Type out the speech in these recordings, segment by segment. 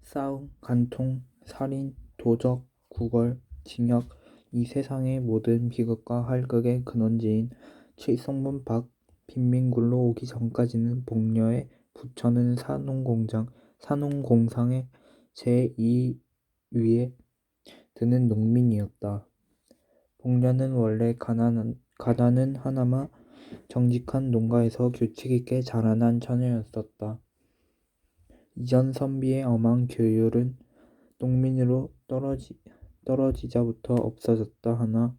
싸움, 간통, 살인, 도적, 구걸, 징역, 이 세상의 모든 비극과 활극의 근원지인 칠성문 밖 빈민굴로 오기 전까지는 복녀의 부처는 산농공상의 제2위에 드는 농민이었다. 복녀는 원래 가난은 하나마 정직한 농가에서 규칙 있게 자라난 처녀였었다. 이전 선비의 엄한 교율은 농민으로 떨어지자부터 없어졌다 하나,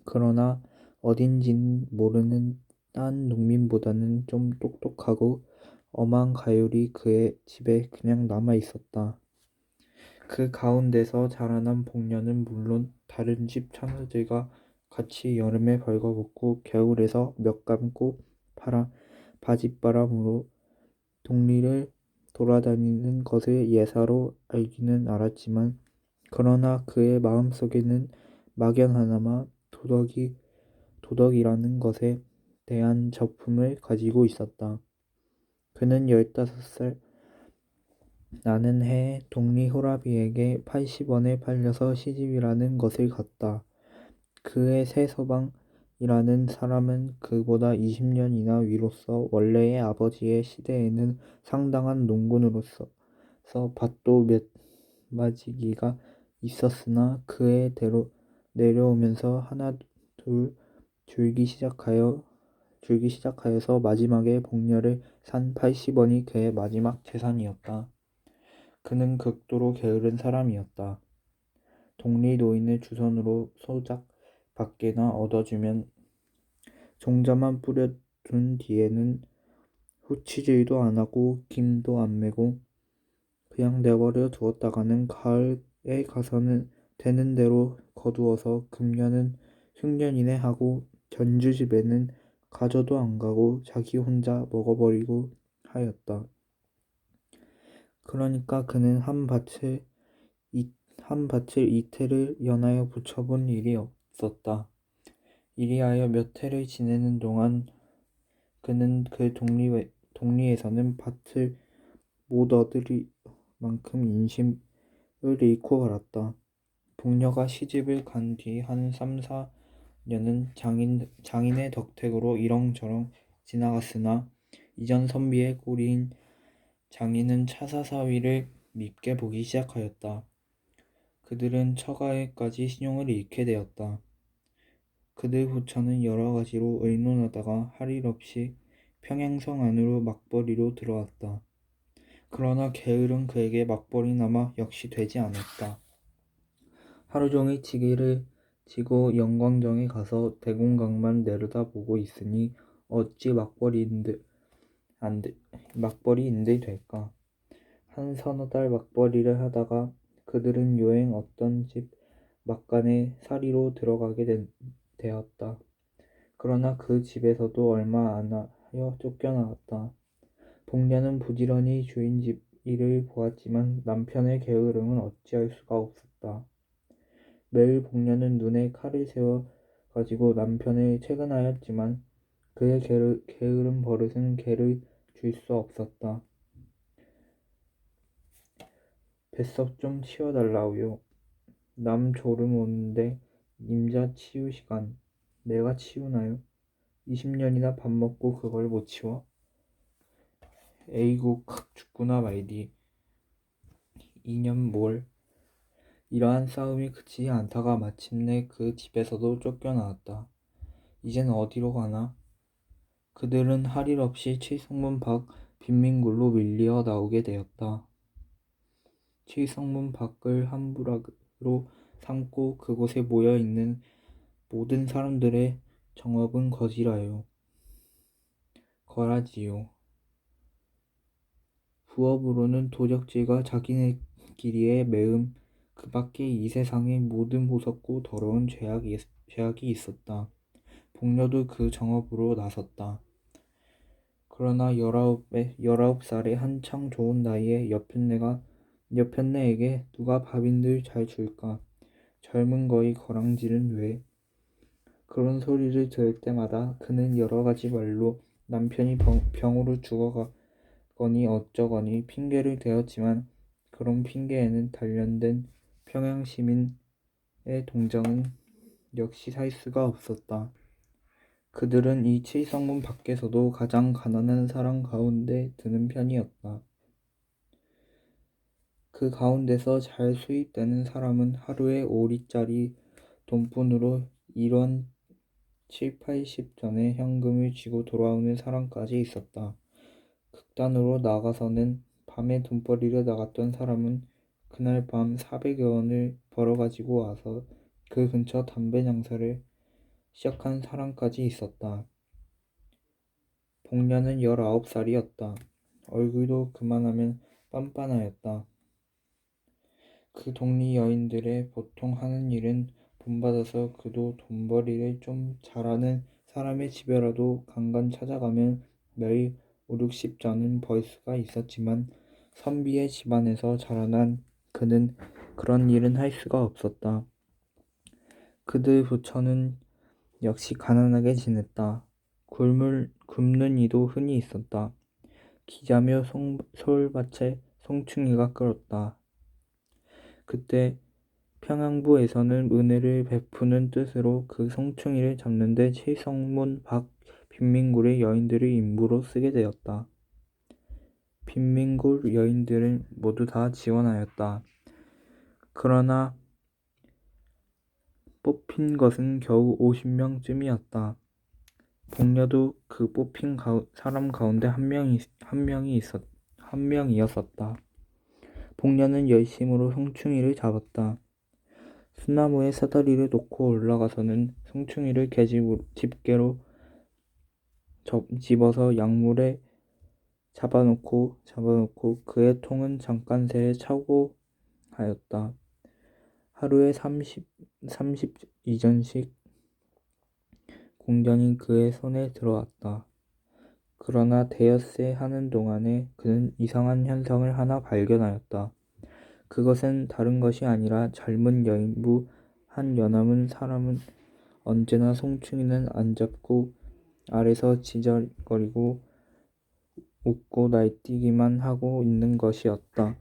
그러나 어딘진 모르는 딴 농민보다는 좀 똑똑하고 엄한 가율이 그의 집에 그냥 남아 있었다. 그 가운데서 자라난 복녀는 물론 다른 집 처녀들과 같이 여름에 벌거벗고 겨울에서 몇 감고 바짓바람으로 동리를 돌아다니는 것을 예사로 알기는 알았지만, 그러나 그의 마음속에는 막연하나마 도덕이라는 것에 대한 저품을 가지고 있었다. 그는 15살 나는 해에 동리 호라비에게 80원에 팔려서 시집이라는 것을 갔다. 그의 새서방이라는 사람은 그보다 20년이나 위로서 원래의 아버지의 시대에는 상당한 농군으로서 밭도 몇 마지기가 있었으나 그에 내려오면서 하나 둘 줄기 시작하여서 마지막에 복녀를 산 80원이 그의 마지막 재산이었다. 그는 극도로 게으른 사람이었다. 동리 노인을 주선으로 소작 밖에나 얻어주면 종자만 뿌려둔 뒤에는 후치질도 안하고 김도 안 매고 그냥 내버려 두었다가는 가을에 가서는 되는 대로 거두어서 금년은 흉년이네 하고 전주집에는 가져도 안 가고 자기 혼자 먹어버리고 하였다. 그러니까 그는 한 밭을 이태를 연하여 붙여본 일이 없었다. 이리하여 몇 해를 지내는 동안 그는 그 동리에서는 밭을 못 얻을 만큼 인심을 잃고 말았다. 복녀가 시집을 간 뒤 한 3, 4년은 장인의 덕택으로 이렁저렁 지나갔으나 이전 선비의 꼴인 장인은 차사사위를 밉게 보기 시작하였다. 그들은 처가에까지 신용을 잃게 되었다. 그들 부처는 여러 가지로 의논하다가 할 일 없이 평양성 안으로 막벌이로 들어왔다. 그러나 게으른 그에게 막벌이나마 역시 되지 않았다. 하루 종일 지게를 지고 영광정에 가서 대공강만 내려다보고 있으니 어찌 막벌이인들 될까. 한 서너 달 막벌이를 하다가 그들은 요행 어떤 집 막간에 사리로 들어가게 되었다. 그러나 그 집에서도 얼마 안 하여 쫓겨나갔다. 복녀는 부지런히 주인 집 일을 보았지만 남편의 게으름은 어찌할 수가 없었다. 매일 복녀는 눈에 칼을 세워 가지고 남편을 채근하였지만 그의 게으른 버릇은 개를 줄 수 없었다. 뱃섭 좀 치워달라우요. 남 졸음 오는데 임자 치우 시간. 내가 치우나요? 20년이나 밥 먹고 그걸 못 치워? 에이구 죽구나 말디. 2년 뭘. 이러한 싸움이 그치지 않다가 마침내 그 집에서도 쫓겨나왔다. 이젠 어디로 가나? 그들은 할 일 없이 칠성문 밖 빈민굴로 밀리어 나오게 되었다. 칠성문 밖을 한 부락으로 삼고 그곳에 모여 있는 모든 사람들의 정업은 거라지요. 부업으로는 도적질과 자기네끼리의 매음, 그 밖에 이 세상에 모든 무섭고 더러운 죄악이 있었다. 복녀도 그 정업으로 나섰다. 그러나 19살의 한창 좋은 나이에 여편네에게 누가 밥인들 잘 줄까? 젊은 거이 거랑질은 왜? 그런 소리를 들을 때마다 그는 여러 가지 말로 남편이 병으로 죽어가거니 어쩌거니 핑계를 대었지만 그런 핑계에는 단련된 평양시민의 동정은 역시 살 수가 없었다. 그들은 이 칠성문 밖에서도 가장 가난한 사람 가운데 드는 편이었다. 그 가운데서 잘 수입되는 사람은 하루에 5리짜리 돈뿐으로 1원 7, 80전의 현금을 쥐고 돌아오는 사람까지 있었다. 극단으로 나가서는 밤에 돈벌이를 나갔던 사람은 그날 밤 400여 원을 벌어가지고 와서 그 근처 담배 장사를 시작한 사람까지 있었다. 복년은 19살이었다. 얼굴도 그만하면 빤빤하였다. 그 동리 여인들의 보통 하는 일은 본받아서 그도 돈벌이를 좀 잘하는 사람의 집에라도 간간 찾아가면 매일 5, 60전은 벌 수가 있었지만 선비의 집안에서 자라난 그는 그런 일은 할 수가 없었다. 그들 부처는 역시 가난하게 지냈다. 굶는 이도 흔히 있었다. 기자며 솔밭에 송충이가 끓었다. 그때 평양부에서는 은혜를 베푸는 뜻으로 그 송충이를 잡는데 칠성문 밖 빈민굴의 여인들을 임무로 쓰게 되었다. 빈민굴 여인들은 모두 다 지원하였다. 그러나 뽑힌 것은 겨우 50명쯤이었다. 복녀도 그 뽑힌 사람 가운데 한 명이었었다. 복녀는 열심으로 송충이를 잡았다. 수나무에 사다리를 놓고 올라가서는 송충이를 집게로 집어서 약물에 잡아놓고 그의 통은 잠깐 새에 차고 하였다. 하루에 32전씩 공전이 그의 손에 들어왔다. 그러나 대엿새 하는 동안에 그는 이상한 현상을 하나 발견하였다. 그것은 다른 것이 아니라 젊은 여인부 한 여남은 사람은 언제나 송충이는 안 잡고 아래서 지저거리고 웃고 날뛰기만 하고 있는 것이었다.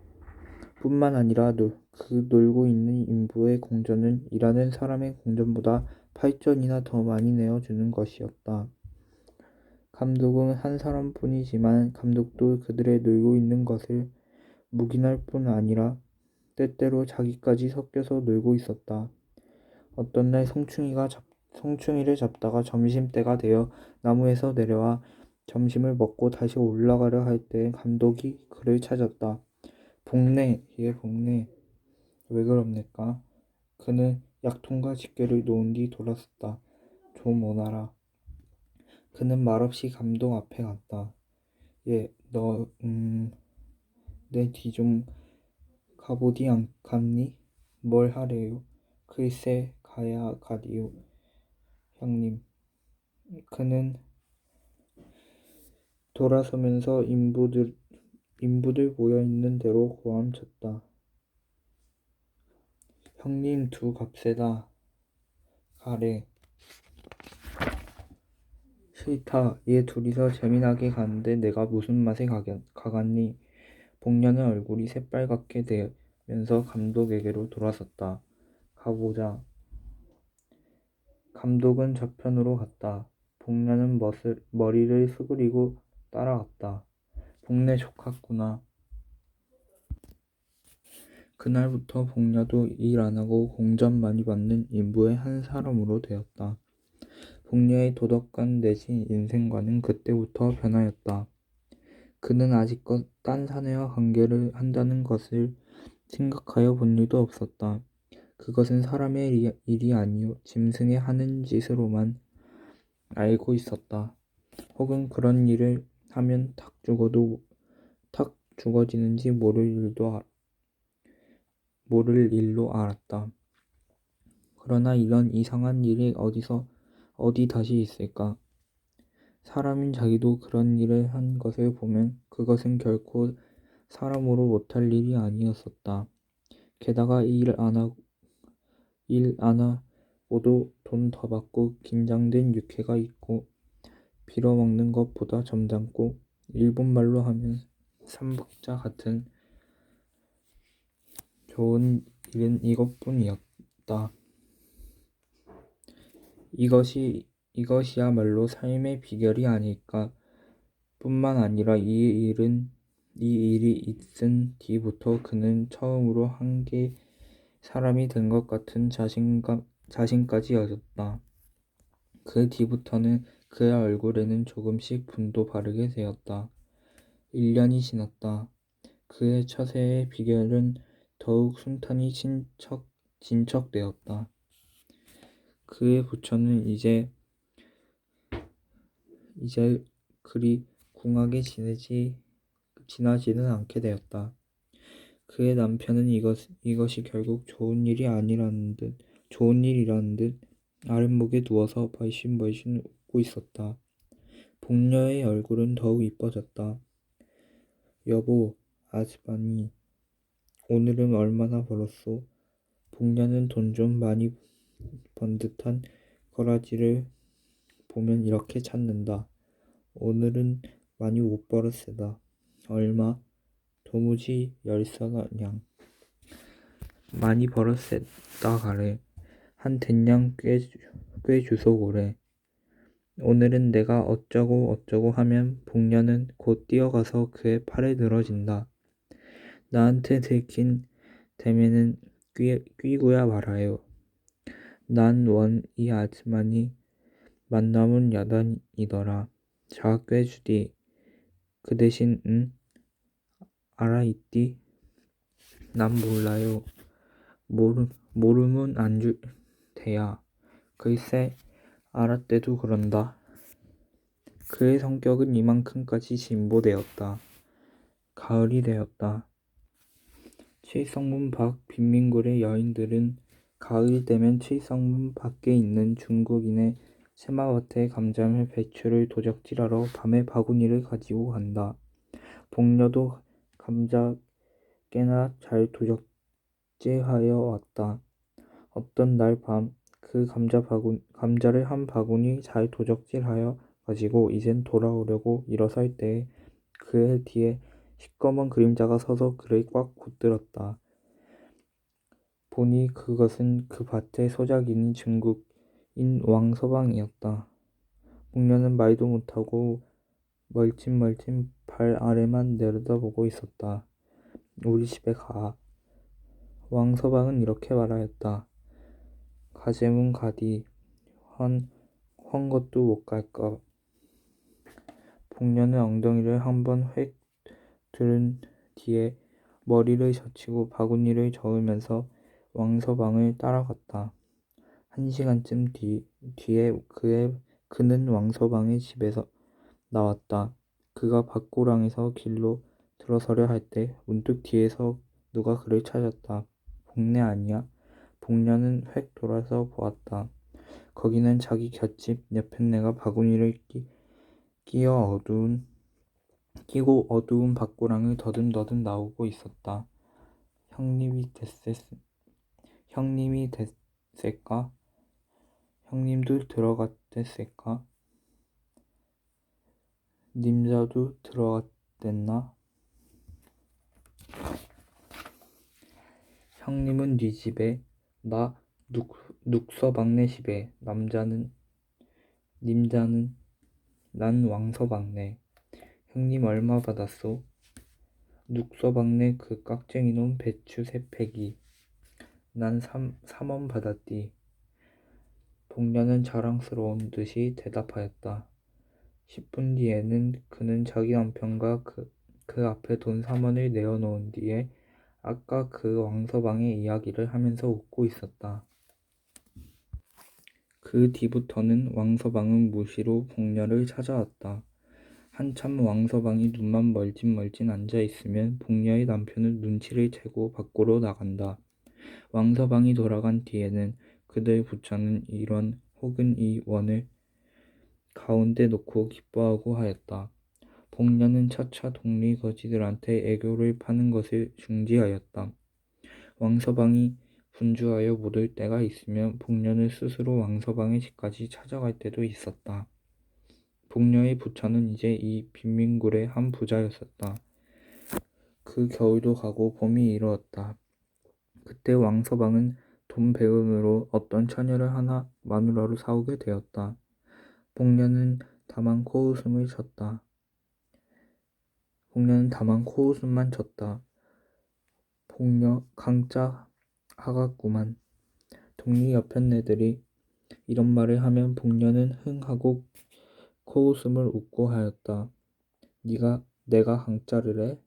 뿐만 아니라 그 놀고 있는 인부의 공전은 일하는 사람의 공전보다 8전이나 더 많이 내어주는 것이었다. 감독은 한 사람뿐이지만 감독도 그들의 놀고 있는 것을 묵인할 뿐 아니라 때때로 자기까지 섞여서 놀고 있었다. 어떤 날 송충이를 잡다가 점심때가 되어 나무에서 내려와 점심을 먹고 다시 올라가려 할 때 감독이 그를 찾았다. 복내, 왜 그럽니까? 그는 약통과 집게를 놓은 뒤 돌아섰다. 좀 오너라. 그는 말없이 감독 앞에 갔다. 예, 내 뒤 좀 가보디 않겠니? 뭘 하래요? 글쎄, 가야 가디요, 형님. 그는 돌아서면서 인부들 모여있는 대로 고함쳤다. 형님 두 갑세다. 가래. 싫다. 얘 둘이서 재미나게 가는데 내가 무슨 맛에 가겠니? 복년의 얼굴이 새빨갛게 되면서 감독에게로 돌아섰다. 가보자. 감독은 저편으로 갔다. 복년은 머리를 수그리고 따라갔다. 복내 좋았구나. 그날부터 복녀도 일 안하고 공전 많이 받는 인부의 한 사람으로 되었다. 복녀의 도덕관 내지 인생관은 그때부터 변하였다. 그는 아직껏 딴 사내와 관계를 한다는 것을 생각하여 본 일도 없었다. 그것은 사람의 일이 아니요 짐승의 하는 짓으로만 알고 있었다. 혹은 그런 일을 하면 탁 죽어지는지 모를 일로 알았다. 그러나 이런 이상한 일이 어디 다시 있을까? 사람인 자기도 그런 일을 한 것을 보면 그것은 결코 사람으로 못할 일이 아니었었다. 게다가 일 안 하고도 돈 더 받고 긴장된 육회가 있고 빌어먹는 것보다 점잖고 일본말로 하면 삼박자 같은 좋은 일은 이것뿐이었다. 이것이야말로 삶의 비결이 아닐까. 뿐만 아니라 이 일이 있은 뒤부터 그는 처음으로 한계 사람이 된 것 같은 자신까지 여겼다. 그 뒤부터는 그의 얼굴에는 조금씩 분도 바르게 되었다. 1년이 지났다. 그의 처세의 비결은 더욱 순탄히 진척되었다. 그의 부처는 이제 그리 궁하게 지나지는 않게 되었다. 그의 남편은 이것이 결국 좋은 일이라는 듯 아랫목에 누워서 벌신벌신 웃고 있었다. 복녀의 얼굴은 더욱 이뻐졌다. 여보, 아즈마니, 오늘은 얼마나 벌었소? 복녀는 돈 좀 많이 번 듯한 거라지를 보면 이렇게 찾는다. 오늘은 많이 못 벌었세다. 얼마? 도무지 10서냥. 많이 벌었세다 가래. 한 된냥 꽤 주소고래. 오늘은 내가 어쩌고 하면 복녀는 곧 뛰어가서 그의 팔에 늘어진다. 나한테 들킨 대매는 끼고야 말아요. 난 원 이 아즈마니 만남은 야단이더라. 자 꿰주디. 그 대신 알아있디? 난 몰라요. 모르면 안 줄 테야. 글쎄 알았대도 그런다. 그의 성격은 이만큼까지 진보되었다. 가을이 되었다. 칠성문 밖 빈민굴의 여인들은 가을이 되면 칠성문 밖에 있는 중국인의 세마밭에 감자며 배추를 도적질하러 밤에 바구니를 가지고 간다. 복녀도 감자 꽤나 잘 도적질하여 왔다. 어떤 날 밤 그 감자를 한 바구니 잘 도적질하여 가지고 이젠 돌아오려고 일어설 때에 그의 뒤에 시꺼먼 그림자가 서서 그를 꽉 붙들었다. 보니 그것은 그 밭의 소작인인 중국인 왕서방이었다. 복녀는 말도 못하고 멀찐멀찐 발 아래만 내려다보고 있었다. 우리 집에 가. 왕서방은 이렇게 말하였다. 가재문 가디. 헌 것도 못 갈까. 복녀는 엉덩이를 한번 획 들은 뒤에 머리를 젖히고 바구니를 저으면서 왕서방을 따라갔다. 1시간쯤 뒤에 그는 왕서방의 집에서 나왔다. 그가 밭고랑에서 길로 들어서려 할 때 문득 뒤에서 누가 그를 찾았다. 복내 아니야? 복녀는 획 돌아서 보았다. 거기는 자기 곁집 여편네가 바구니를 끼고 어두운 밭고랑을 더듬더듬 나오고 있었다. 형님이 됐을까? 형님도 들어갔댔을까? 님자도 들어갔댔나? 형님은 네 집에, 나 눅서방네 집에, 님자는 난 왕서방네. 형님 얼마 받았소? 눅서방네 그 깍쟁이놈 배추 3팩이. 난 3원 받았디. 복녀는 자랑스러운 듯이 대답하였다. 10분 뒤에는 그는 자기 남편과 그 앞에 돈 3원을 내어놓은 뒤에 아까 그 왕서방의 이야기를 하면서 웃고 있었다. 그 뒤부터는 왕서방은 무시로 복녀를 찾아왔다. 한참 왕서방이 눈만 멀찐멀찐 앉아있으면 복녀의 남편은 눈치를 채고 밖으로 나간다. 왕서방이 돌아간 뒤에는 그들 부처는 이원 혹은 이 원을 가운데 놓고 기뻐하고 하였다. 복녀는 차차 동리 거지들한테 애교를 파는 것을 중지하였다. 왕서방이 분주하여 못 올 때가 있으면 복녀는 스스로 왕서방의 집까지 찾아갈 때도 있었다. 복녀의 부처는 이제 이 빈민굴의 한 부자였었다. 그 겨울도 가고 봄이 이르렀다. 그때 왕서방은 돈 배은으로 어떤 처녀를 하나 마누라로 사오게 되었다. 복녀는 다만 코웃음만 쳤다. 복녀 강짜 하갔구만. 동리 옆엔 애들이 이런 말을 하면 복녀는 흥 하고 코웃음을 웃고 하였다. 내가 강짜를 해?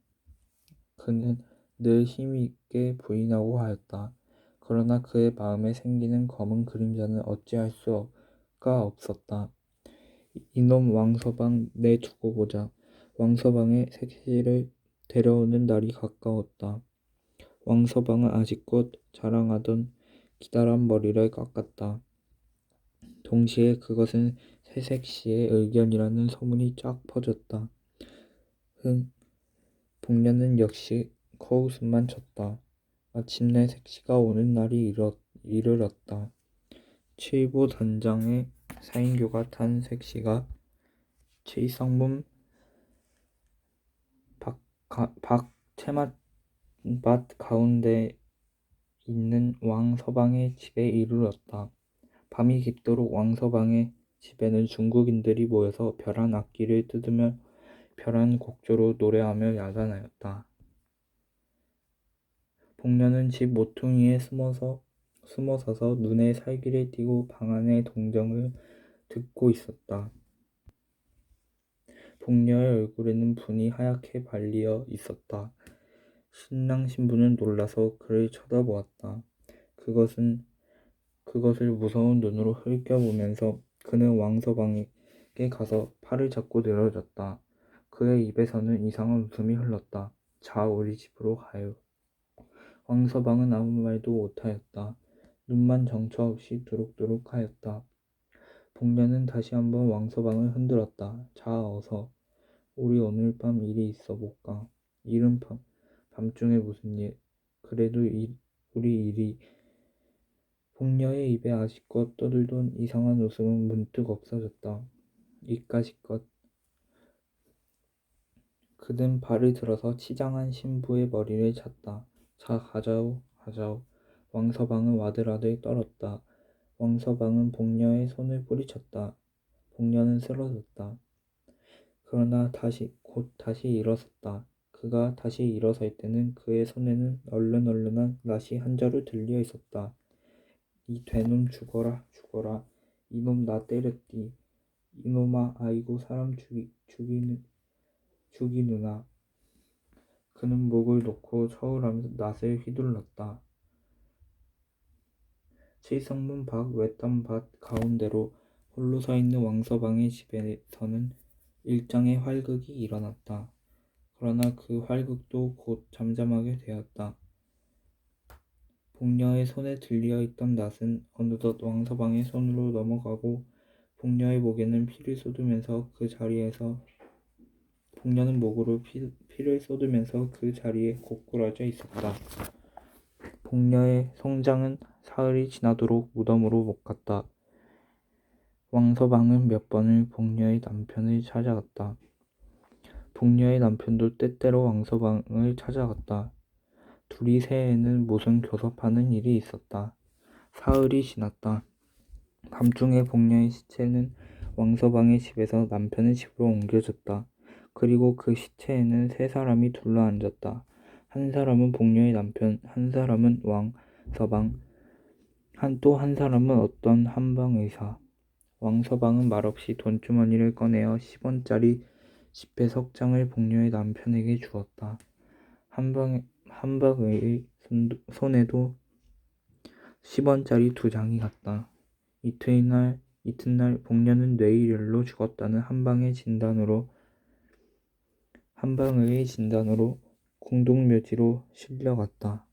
그는 늘 힘있게 부인하고 하였다. 그러나 그의 마음에 생기는 검은 그림자는 어찌할 수가 없었다. 이놈 왕서방 내두고 보자. 왕서방의 색시를 데려오는 날이 가까웠다. 왕서방은 아직껏 자랑하던 기다란 머리를 깎았다. 동시에 그것은 새색시의 의견이라는 소문이 쫙 퍼졌다. 복녀는 역시 코웃음만 쳤다. 마침내 색시가 오는 날이 이르렀다. 칠보 단장의 사인교가 탄 색시가 칠성문 채맛밭 가운데 있는 왕서방의 집에 이르렀다. 밤이 깊도록 왕서방의 집에는 중국인들이 모여서 벼란 악기를 뜯으며 벼란 곡조로 노래하며 야단하였다. 복녀는 집 모퉁이에 숨어서서 눈에 살기를 띠고 방 안의 동정을 듣고 있었다. 복녀의 얼굴에는 분이 하얗게 발리어 있었다. 신랑 신부는 놀라서 그를 쳐다보았다. 그것을 무서운 눈으로 흘겨보면서 그는 왕서방에게 가서 팔을 잡고 늘어졌다. 그의 입에서는 이상한 웃음이 흘렀다. 자, 우리 집으로 가요. 왕서방은 아무 말도 못하였다. 눈만 정처없이 두룩두룩하였다. 복녀는 다시 한번 왕서방을 흔들었다. 자, 어서. 우리 오늘 밤 일이 있어 볼까. 이른 밤중에 무슨 일. 그래도 우리 일이. 복녀의 입에 아직껏 떠들던 이상한 웃음은 문득 없어졌다. 이까짓것. 그는 발을 들어서 치장한 신부의 머리를 찼다. 자, 가자오. 왕서방은 와들와들 떨었다. 왕서방은 복녀의 손을 뿌리쳤다. 복녀는 쓰러졌다. 그러나 곧 다시 일어섰다. 그가 다시 일어설 때는 그의 손에는 얼른얼른한 낫이 한 자루 들려 있었다. 이 되놈 죽어라. 이놈 나 때렸디. 이놈아 아이고 사람 죽이누나. 그는 목을 놓고 처울하면서 낫을 휘둘렀다. 칠성문 밖 외딴밭 가운데로 홀로 서 있는 왕서방의 집에서는 일장의 활극이 일어났다. 그러나 그 활극도 곧 잠잠하게 되었다. 복녀의 손에 들려 있던 낫은 어느덧 왕서방의 손으로 넘어가고 복녀의 목에는 복녀는 목으로 피를 쏟으면서 그 자리에 고꾸라져 있었다. 복녀의 송장은 사흘이 지나도록 무덤으로 못 갔다. 왕서방은 몇 번을 복녀의 남편을 찾아갔다. 복녀의 남편도 때때로 왕서방을 찾아갔다. 둘이 새해에는 무슨 교섭하는 일이 있었다. 사흘이 지났다. 밤중에 복녀의 시체는 왕서방의 집에서 남편의 집으로 옮겨졌다. 그리고 그 시체에는 세 사람이 둘러앉았다. 한 사람은 복녀의 남편, 한 사람은 왕서방, 또 한 사람은 어떤 한방의사. 왕서방은 말없이 돈주머니를 꺼내어 10원짜리 지폐석 장을 복녀의 남편에게 주었다. 한방의 손에도 10원짜리 2장이 갔다. 이튿날 복녀는 뇌일혈로 죽었다는 한방의 진단으로 공동묘지로 실려갔다.